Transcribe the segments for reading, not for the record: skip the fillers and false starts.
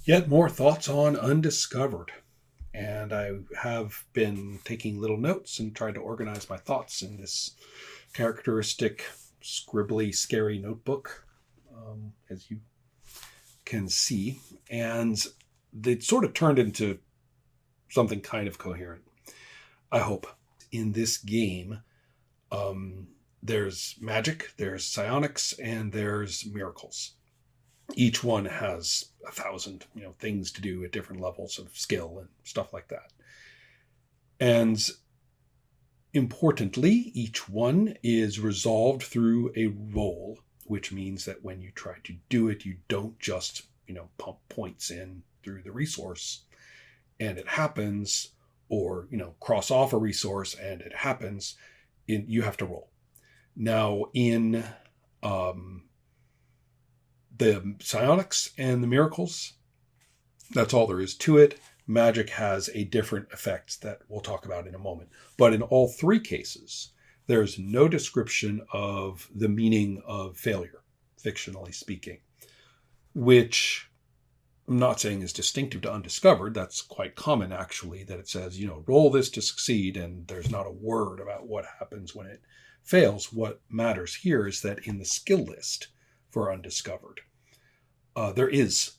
Yet more thoughts on Undiscovered. And I have been taking little notes and trying to organize my thoughts in this characteristic, scribbly, scary notebook, as you can see. And it sort of turned into something kind of coherent, I hope. In this game, there's magic, there's psionics, and there's miracles. Each one has 1,000 things to do at different levels of skill and stuff like that. And importantly, each one is resolved through a roll, which means that when you try to do it, you don't just pump points in through the resource and it happens, or cross off a resource and it happens. You have to roll. Now in the psionics and the miracles, that's all there is to it. Magic has a different effect that we'll talk about in a moment. But in all three cases, there's no description of the meaning of failure, fictionally speaking, which I'm not saying is distinctive to Undiscovered. That's quite common, actually, that it says, roll this to succeed, and there's not a word about what happens when it fails. What matters here is that in the skill list for Undiscovered, there is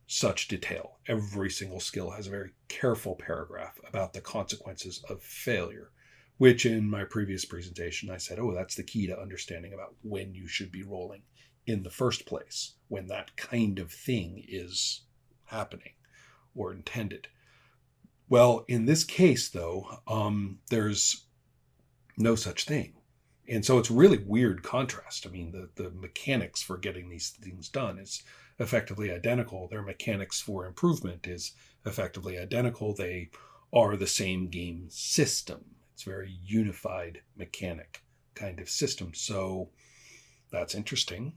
such detail. Every single skill has a very careful paragraph about the consequences of failure, which in my previous presentation I said, that's the key to understanding about when you should be rolling in the first place, when that kind of thing is happening or intended. Well, in this case, though, there's no such thing. And so it's really weird contrast. I mean, the mechanics for getting these things done is effectively identical. Their mechanics for improvement is effectively identical. They are the same game system. It's a very unified mechanic kind of system. So that's interesting.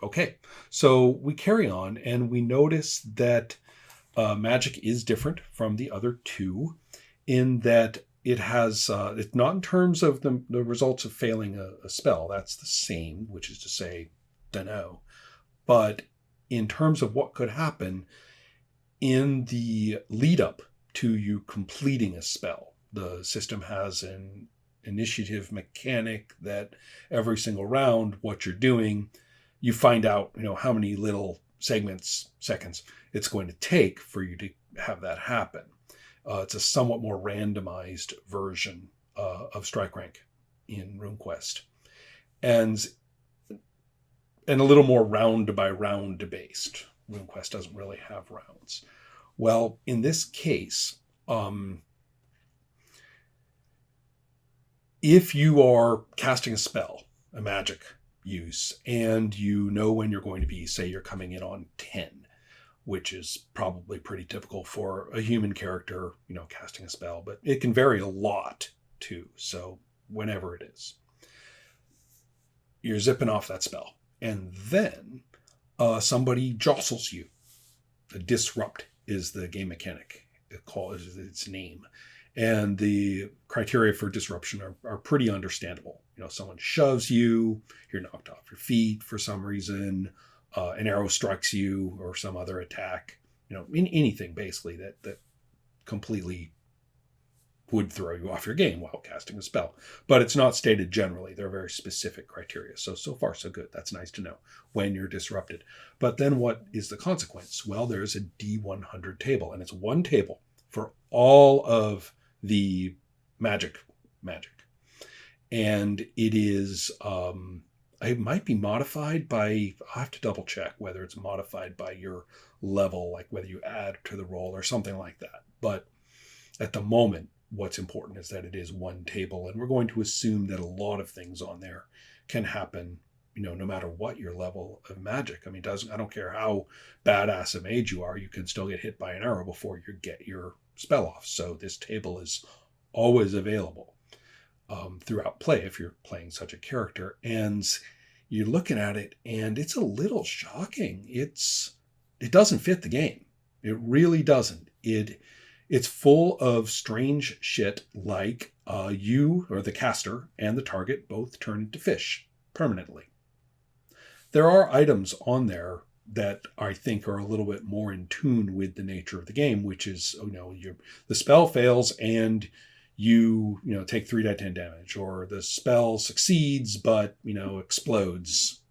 Okay. So we carry on and we notice that magic is different from the other two in that it has, it's not in terms of the results of failing a spell. That's the same, which is to say, dunno. But in terms of what could happen in the lead up to you completing a spell, the system has an initiative mechanic that every single round, what you're doing, you find out, how many little seconds it's going to take for you to have that happen. It's a somewhat more randomized version of Strike Rank in RuneQuest. And a little more round by round based. RuneQuest doesn't really have rounds. Well, in this case, if you are casting a spell, a magic use, and you know when you're going to be, say you're coming in on 10, which is probably pretty typical for a human character, casting a spell, but it can vary a lot too. So whenever it is, you're zipping off that spell. And then somebody jostles you. A disrupt is the game mechanic. Is its name. And the criteria for disruption are pretty understandable. Someone shoves you, you're knocked off your feet for some reason, an arrow strikes you or some other attack, anything basically that completely would throw you off your game while casting a spell. But it's not stated generally. There are very specific criteria. So far, so good. That's nice to know when you're disrupted. But then what is the consequence? Well, there's a D100 table, and it's one table for all of the magic. And it is, it might be modified by, I have to double check whether it's modified by your level, like whether you add to the roll or something like that. But at the moment, what's important is that it is one table, and we're going to assume that a lot of things on there can happen, no matter what your level of magic. I mean, I don't care how badass a mage you are, you can still get hit by an arrow before you get your spell off. So this table is always available throughout play if you're playing such a character. And you're looking at it, and it's a little shocking. It doesn't fit the game. It really doesn't. It's full of strange shit like you, or the caster, and the target both turn into fish permanently. There are items on there that I think are a little bit more in tune with the nature of the game, which is, the spell fails and you take 3d10 damage, or the spell succeeds but explodes,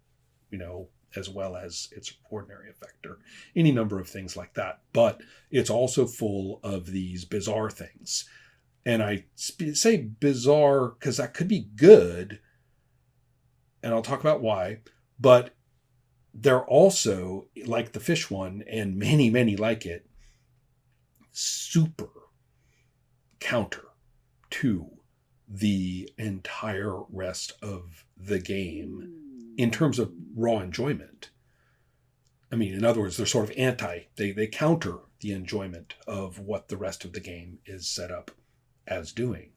as well as its ordinary effect, or any number of things like that. But it's also full of these bizarre things. And I say bizarre because that could be good, and I'll talk about why, but they're also, like the fish one, and many, many like it, super counter to the entire rest of the game in terms of raw enjoyment. I mean, in other words, they're sort of they counter the enjoyment of what the rest of the game is set up as doing.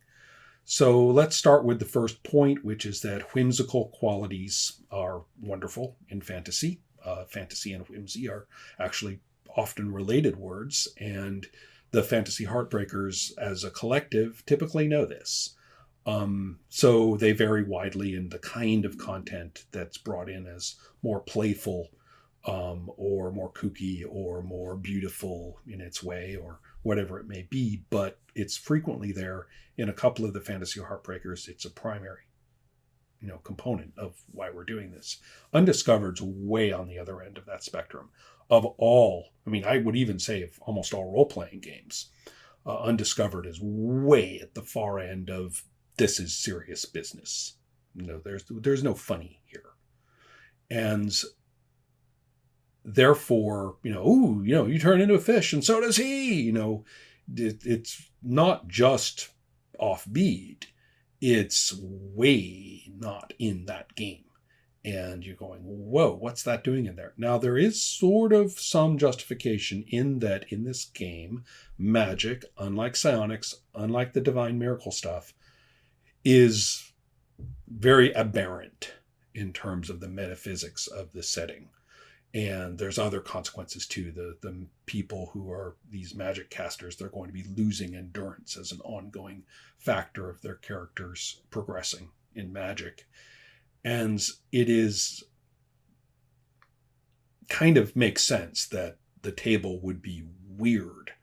So let's start with the first point, which is that whimsical qualities are wonderful in fantasy. Fantasy and whimsy are actually often related words, and the Fantasy Heartbreakers as a collective typically know this. So they vary widely in the kind of content that's brought in as more playful, or more kooky, or more beautiful in its way, or whatever it may be, but it's frequently there in a couple of the Fantasy Heartbreakers. It's a primary, component of why we're doing this. Undiscovered's way on the other end of that spectrum. Of all, I would even say of almost all role-playing games, Undiscovered is way at the far end of this is serious business. There's no funny here. And therefore, you turn into a fish and so does he. It's not just offbeat. It's way not in that game. And you're going, whoa, what's that doing in there? Now, there is sort of some justification in that in this game, magic, unlike psionics, unlike the divine miracle stuff, is very aberrant in terms of the metaphysics of the setting. And there's other consequences too. The people who are these magic casters, they're going to be losing endurance as an ongoing factor of their characters progressing in magic. And it is kind of makes sense that the table would be weird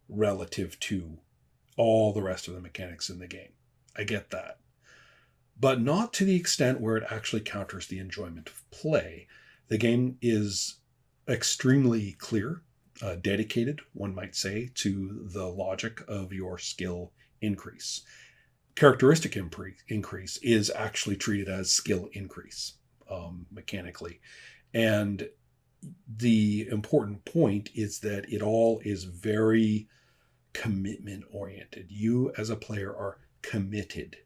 relative to all the rest of the mechanics in the game. I get that. But not to the extent where it actually counters the enjoyment of play. The game is extremely clear, dedicated, one might say, to the logic of your skill increase. Characteristic increase is actually treated as skill increase, mechanically. And the important point is that it all is very commitment oriented. You as a player are committed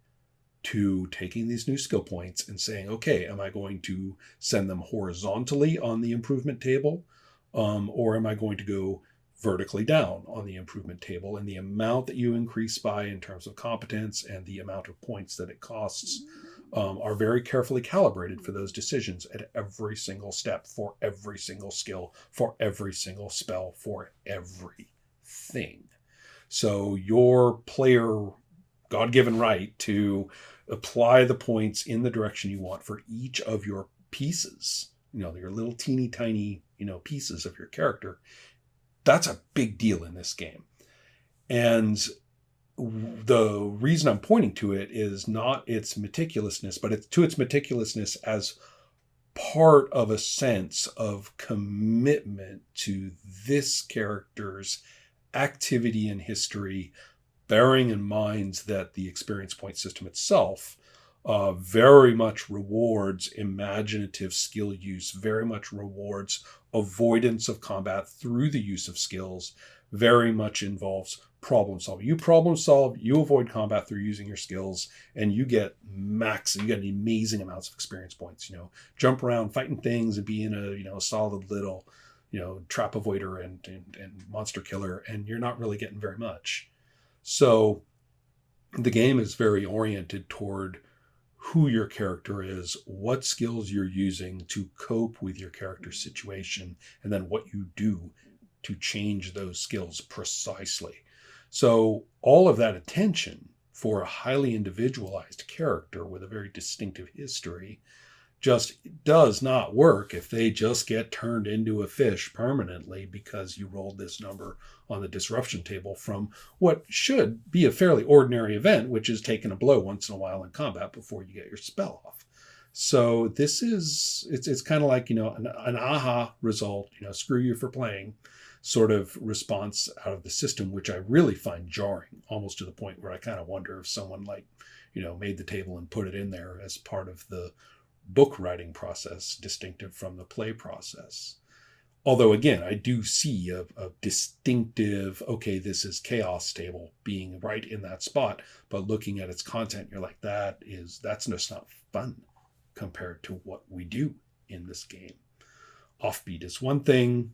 to taking these new skill points and saying, okay, am I going to send them horizontally on the improvement table? Or am I going to go vertically down on the improvement table? And the amount that you increase by in terms of competence and the amount of points that it costs are very carefully calibrated for those decisions at every single step, for every single skill, for every single spell, for everything. So your player God-given right to apply the points in the direction you want for each of your pieces, your little teeny tiny, pieces of your character. That's a big deal in this game. And the reason I'm pointing to it is not its meticulousness, but it's to its meticulousness as part of a sense of commitment to this character's activity and history, bearing in mind that the experience point system itself very much rewards imaginative skill use, very much rewards avoidance of combat through the use of skills, very much involves problem solving. You problem solve, you avoid combat through using your skills, and you get amazing amounts of experience points. Jump around fighting things and being a solid little, trap avoider and monster killer, and you're not really getting very much. So the game is very oriented toward who your character is, what skills you're using to cope with your character's situation, and then what you do to change those skills precisely. So all of that attention for a highly individualized character with a very distinctive history just does not work if they just get turned into a fish permanently because you rolled this number on the disruption table from what should be a fairly ordinary event, which is taking a blow once in a while in combat before you get your spell off. So this is, it's kind of like, an aha result, screw you for playing sort of response out of the system, which I really find jarring, almost to the point where I kind of wonder if someone made the table and put it in there as part of the book writing process, distinctive from the play process. Although, again, I do see a distinctive, okay, this is chaos table being right in that spot, but looking at its content, you're like, that's just not fun compared to what we do in this game. Offbeat is one thing,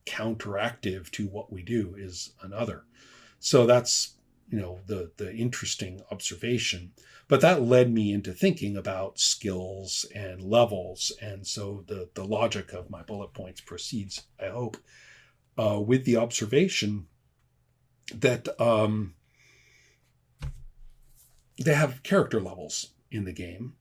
counteractive to what we do is another. So that's, the interesting observation. But that led me into thinking about skills and levels. And so the logic of my bullet points proceeds, I hope, with the observation that they have character levels in the game,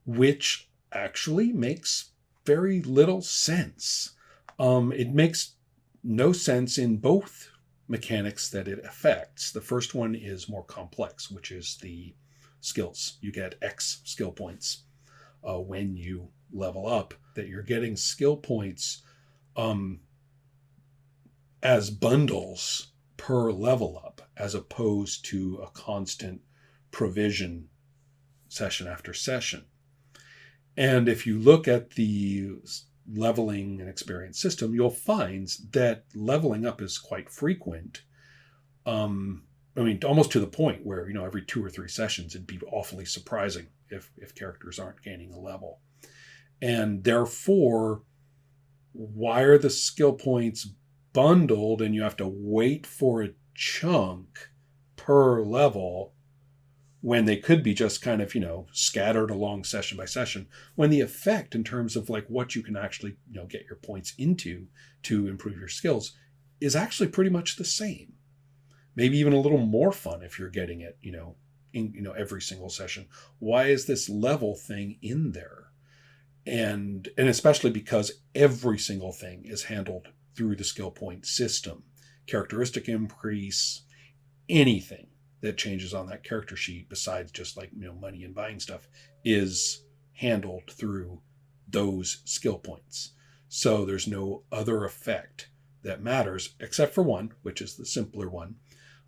which actually makes very little sense. It makes no sense in both mechanics that it affects. The first one is more complex, which is the skills. You get X skill points when you level up, that you're getting skill points as bundles per level up, as opposed to a constant provision session after session. And if you look at the leveling and experience system, you'll find that leveling up is quite frequent. Almost to the point where, every 2 or 3 sessions, it'd be awfully surprising if characters aren't gaining a level. And therefore, why are the skill points bundled and you have to wait for a chunk per level when they could be just kind of, scattered along session by session, when the effect in terms of what you can actually, get your points into to improve your skills is actually pretty much the same. Maybe even a little more fun if you're getting it, in every single session. Why is this level thing in there? And especially because every single thing is handled through the skill point system. Characteristic increase, anything that changes on that character sheet besides just money and buying stuff is handled through those skill points. So there's no other effect that matters except for one, which is the simpler one,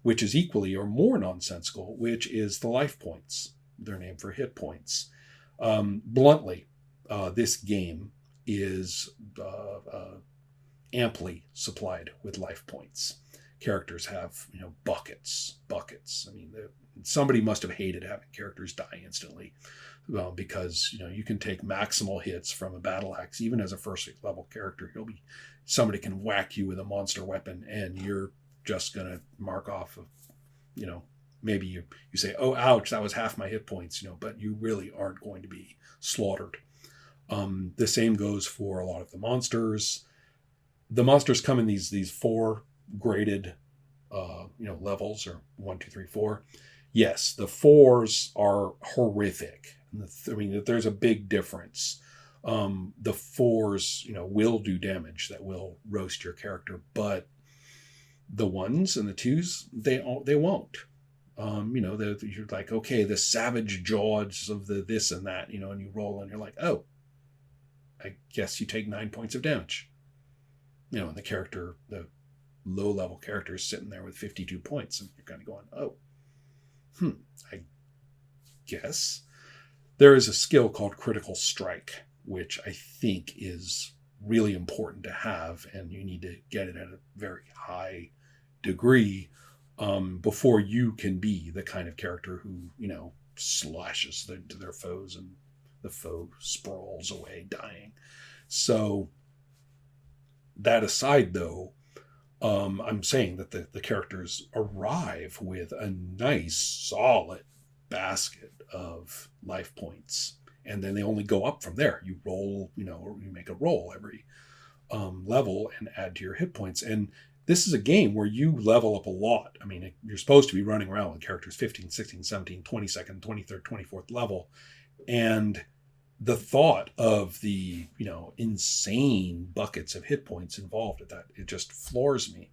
which is equally or more nonsensical, which is the life points. They're named for hit points. Bluntly, this game is amply supplied with life points. Characters have, buckets. Somebody must have hated having characters die instantly, because, you can take maximal hits from a battle axe, even as a first level character. Somebody can whack you with a monster weapon and you're just going to mark off of, maybe you say, oh, ouch, that was half my hit points, but you really aren't going to be slaughtered. The same goes for a lot of the monsters. The monsters come in these 4 graded levels, or 1, 2, 3, 4. Yes, the 4s are horrific. There's a big difference. The 4s, will do damage that will roast your character, but the 1s and the 2s, they won't. You're like, okay, the savage jaws of the this and that, and you roll and you're like, oh, I guess you take 9 points of damage. And the low-level character is sitting there with 52 points, and you're kind of going, oh, I guess. There is a skill called Critical Strike, which I think is really important to have, and you need to get it at a very high degree before you can be the kind of character who, slashes their foes and the foe sprawls away dying. So that aside, though, I'm saying that the characters arrive with a nice, solid basket of life points. And then they only go up from there. You roll, or you make a roll every level and add to your hit points. And this is a game where you level up a lot. You're supposed to be running around with characters 15, 16, 17, 22nd, 23rd, 24th level. And the thought of the, insane buckets of hit points involved at that, it just floors me.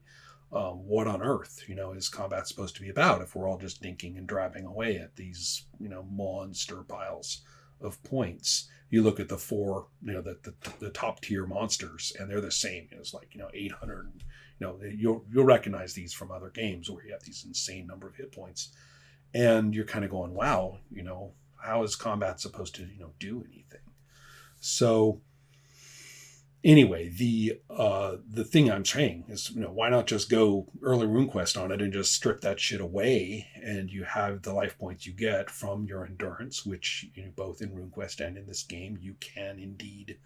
What on earth, is combat supposed to be about if we're all just dinking and drabbing away at these, monster piles of points? You look at the four, the top tier monsters, and they're the same. It's like, 800. You'll recognize these from other games where you have these insane number of hit points, and you're kind of going, wow, how is combat supposed to, do anything? So anyway, the thing I'm saying is, why not just go early RuneQuest on it and just strip that shit away, and you have the life points you get from your endurance, which, both in RuneQuest and in this game, you can indeed,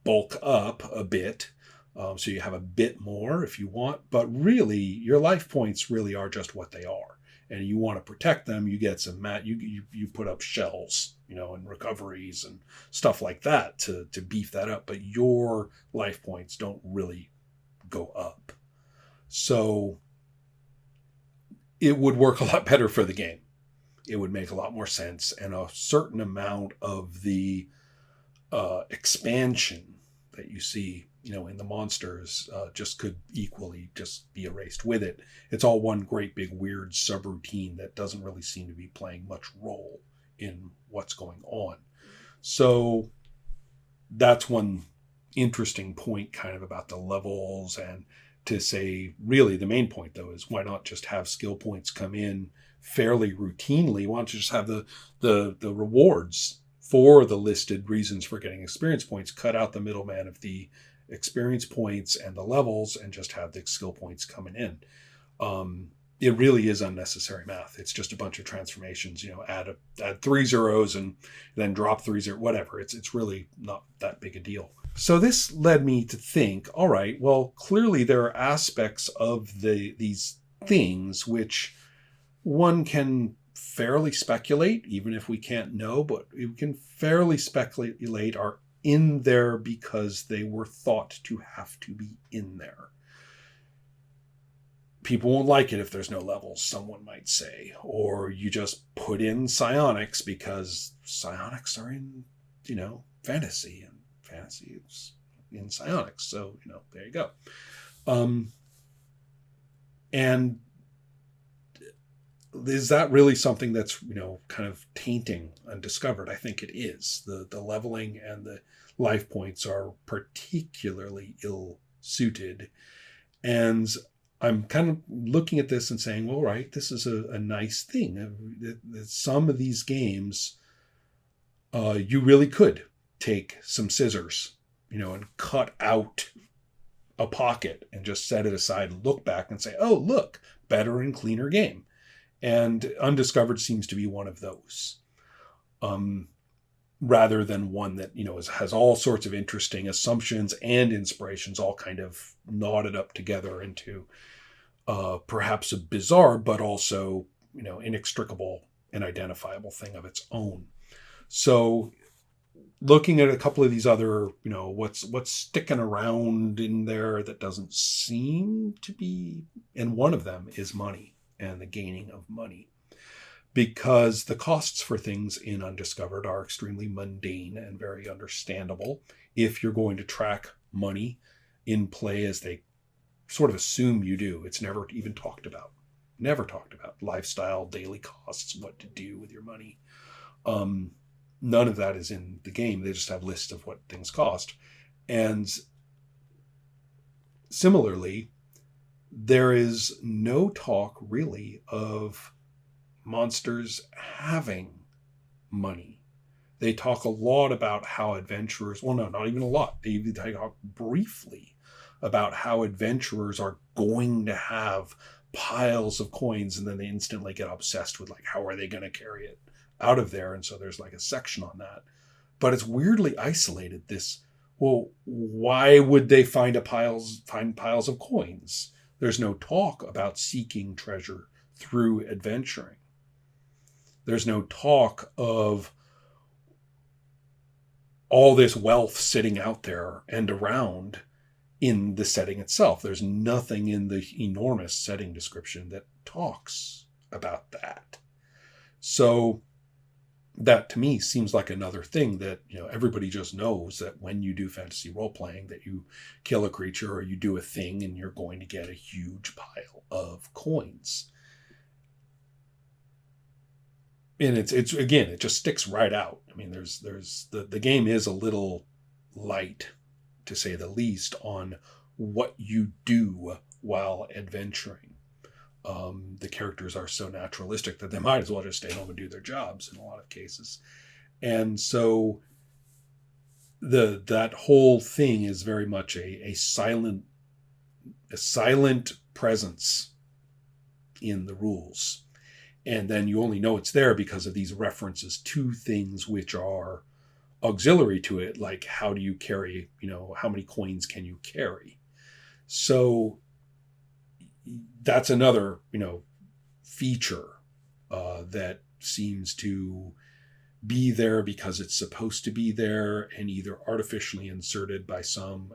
bulk up a bit. So you have a bit more if you want, but really your life points really are just what they are. And you want to protect them, you get some you put up shells, and recoveries and stuff like that to beef that up. But your life points don't really go up. So it would work a lot better for the game. It would make a lot more sense, and a certain amount of the expansion that you see, in the monsters, just could equally just be erased with it. It's all one great big weird subroutine that doesn't really seem to be playing much role in what's going on. So that's one interesting point kind of about the levels, and to say really the main point though is why not just have skill points come in fairly routinely? Why don't you just have the rewards for the listed reasons for getting experience points, cut out the middleman of the experience points and the levels, and just have the skill points coming in. It really is unnecessary math. It's just a bunch of transformations, add 3 zeros and then drop 3 zeros, whatever. It's really not that big a deal. So this led me to think, all right, well, clearly there are aspects of these things which one can fairly speculate, even if we can't know, but we can fairly speculate are in there because they were thought to have to be in there. People won't like it if there's no levels, someone might say, or you just put in psionics because psionics are in, fantasy, and fantasy is in psionics. So, there you go. And is that really something that's, kind of tainting Undiscovered? I think it is. The leveling and the life points are particularly ill-suited. And I'm kind of looking at this and saying, well, right, this is a nice thing. Some of these games, you really could take some scissors, and cut out a pocket and just set it aside and look back and say, oh, look, better and cleaner game. And Undiscovered seems to be one of those, rather than one that, has all sorts of interesting assumptions and inspirations all kind of knotted up together into perhaps a bizarre, but also, inextricable and identifiable thing of its own. So looking at a couple of these other, what's sticking around in there that doesn't seem to be, and one of them is money. And the gaining of money, because the costs for things in Undiscovered are extremely mundane and very understandable. If you're going to track money in play, as they sort of assume you do, it's never even talked about. Never talked about lifestyle, daily costs, what to do with your money. None of that is in the game. They just have lists of what things cost. And similarly, there is no talk really of monsters having money. They talk a lot about how adventurers, well, no, not even a lot. They talk briefly about how adventurers are going to have piles of coins, and then they instantly get obsessed with, like, how are they going to carry it out of there? And so there's like a section on that. But it's weirdly isolated, this, well, why would they find piles of coins? There's no talk about seeking treasure through adventuring. There's no talk of all this wealth sitting out there and around in the setting itself. There's nothing in the enormous setting description that talks about that. So that to me seems like another thing that, everybody just knows that when you do fantasy role playing, that you kill a creature or you do a thing and you're going to get a huge pile of coins. And it's again, it just sticks right out. I mean, there's the game is a little light, to say the least, on what you do while adventuring. The characters are so naturalistic that they might as well just stay home and do their jobs in a lot of cases. And so that whole thing is very much a silent presence in the rules. And then you only know it's there because of these references to things which are auxiliary to it, like how do you carry, how many coins can you carry? So that's another, feature that seems to be there because it's supposed to be there, and either artificially inserted by some,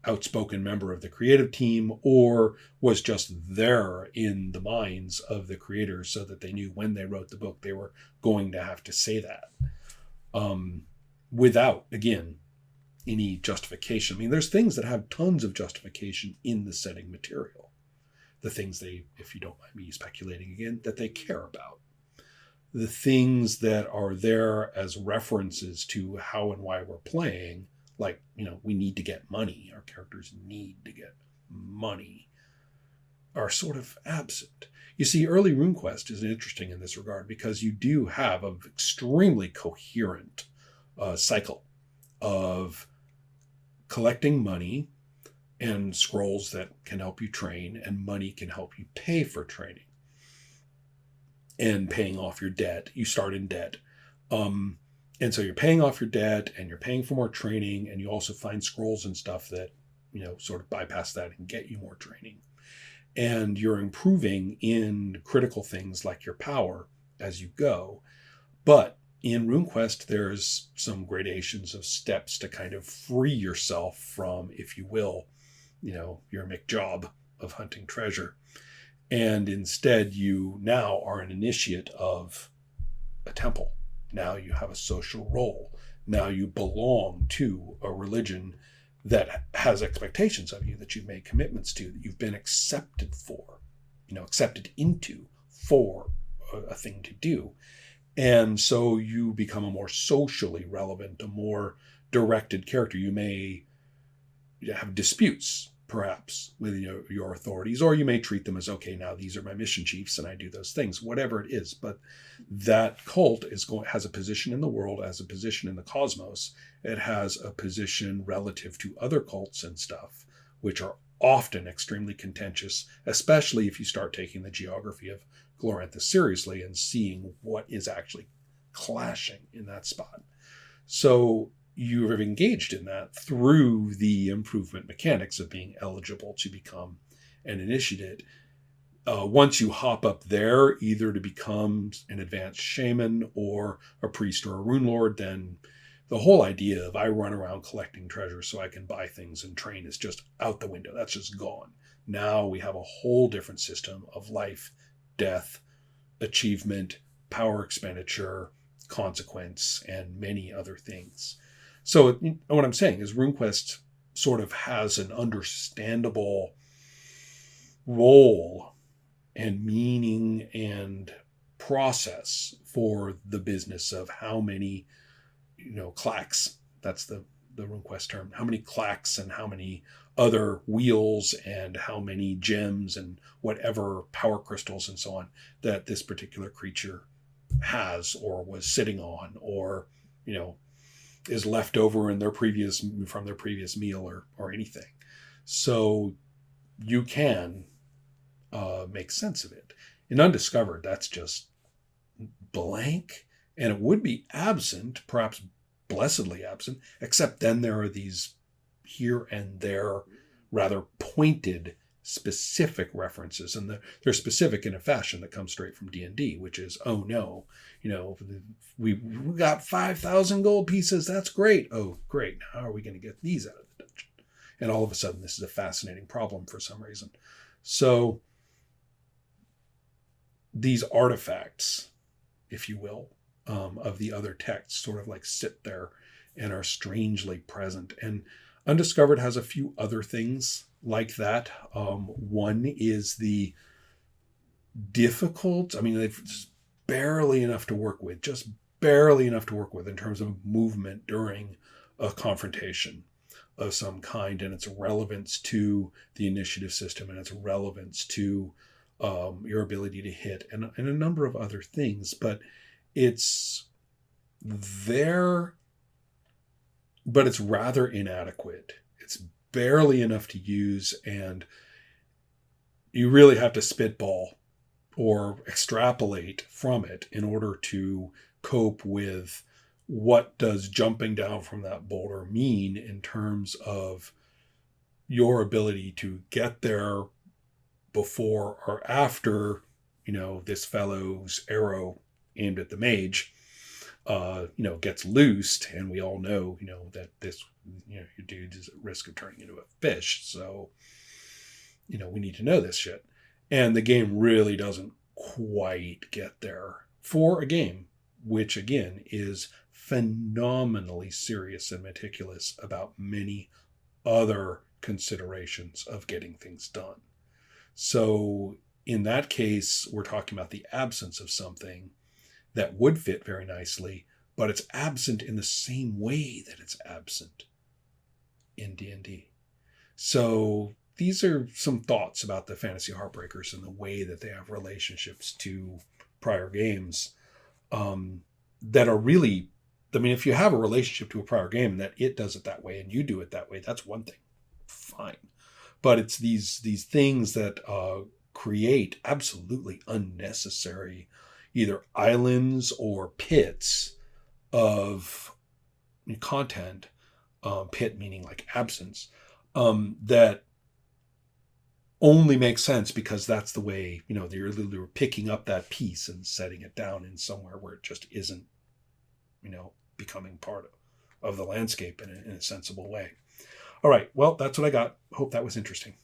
outspoken member of the creative team, or was just there in the minds of the creators so that they knew when they wrote the book they were going to have to say that, without, again, any justification. I mean, there's things that have tons of justification in the setting material. The things they, if you don't mind me speculating again, that they care about. The things that are there as references to how and why we're playing, like, we need to get money, our characters need to get money, are sort of absent. You see, early RuneQuest is interesting in this regard because you do have an extremely coherent cycle of collecting money and scrolls that can help you train, and money can help you pay for training and paying off your debt. You start in debt. And so you're paying off your debt and you're paying for more training, and you also find scrolls and stuff that, sort of bypass that and get you more training. And you're improving in critical things like your power as you go. But in RuneQuest, there's some gradations of steps to kind of free yourself from, if you will, your McJob of hunting treasure. And instead, you now are an initiate of a temple. Now you have a social role. Now you belong to a religion that has expectations of you, that you've made commitments to, that you've been accepted for, accepted into for a thing to do. And so you become a more socially relevant, a more directed character. You may have disputes, perhaps, with your authorities, or you may treat them as, okay, now these are my mission chiefs and I do those things, whatever it is. But that cult has a position in the world, has a position in the cosmos. It has a position relative to other cults and stuff, which are often extremely contentious, especially if you start taking the geography of Glorantha seriously and seeing what is actually clashing in that spot. So you have engaged in that through the improvement mechanics of being eligible to become an initiate. Once you hop up there, either to become an advanced shaman or a priest or a rune lord, then the whole idea of I run around collecting treasure so I can buy things and train is just out the window. That's just gone. Now we have a whole different system of life, death, achievement, power expenditure, consequence, and many other things. So what I'm saying is RuneQuest sort of has an understandable role and meaning and process for the business of how many, clacks, that's the RuneQuest term, how many clacks and how many other wheels and how many gems and whatever power crystals and so on that this particular creature has or was sitting on, or, is left over in from their previous meal or anything. So you can make sense of it. In Undiscovered, that's just blank, and it would be absent, perhaps blessedly absent, except then there are these here and there rather pointed specific references, and they're specific in a fashion that comes straight from D&D, which is, oh no, we got 5,000 gold pieces, that's great. Oh great, how are we going to get these out of the dungeon? And all of a sudden this is a fascinating problem for some reason. So these artifacts, if you will, of the other texts sort of like sit there and are strangely present. And Undiscovered has a few other things like that. One is the difficult, I mean, they've just barely enough to work with, just barely enough to work with in terms of movement during a confrontation of some kind, and its relevance to the initiative system, and its relevance to your ability to hit, and a number of other things. But it's there, but it's rather inadequate. It's barely enough to use, and you really have to spitball or extrapolate from it in order to cope with what does jumping down from that boulder mean in terms of your ability to get there before or after, this fellow's arrow aimed at the mage, gets loosed. And we all know, that this, your dude is at risk of turning into a fish. So, we need to know this shit. And the game really doesn't quite get there for a game, which again is phenomenally serious and meticulous about many other considerations of getting things done. So in that case, we're talking about the absence of something that would fit very nicely, but it's absent in the same way that it's absent in D&D. So these are some thoughts about the Fantasy Heartbreakers and the way that they have relationships to prior games that are really, I mean, if you have a relationship to a prior game and that it does it that way and you do it that way, that's one thing. Fine. But it's these things that create absolutely unnecessary either islands or pits of content, pit meaning like absence, that only makes sense because that's the way, they're literally picking up that piece and setting it down in somewhere where it just isn't, becoming part of the landscape in a sensible way. All right. Well, that's what I got. Hope that was interesting.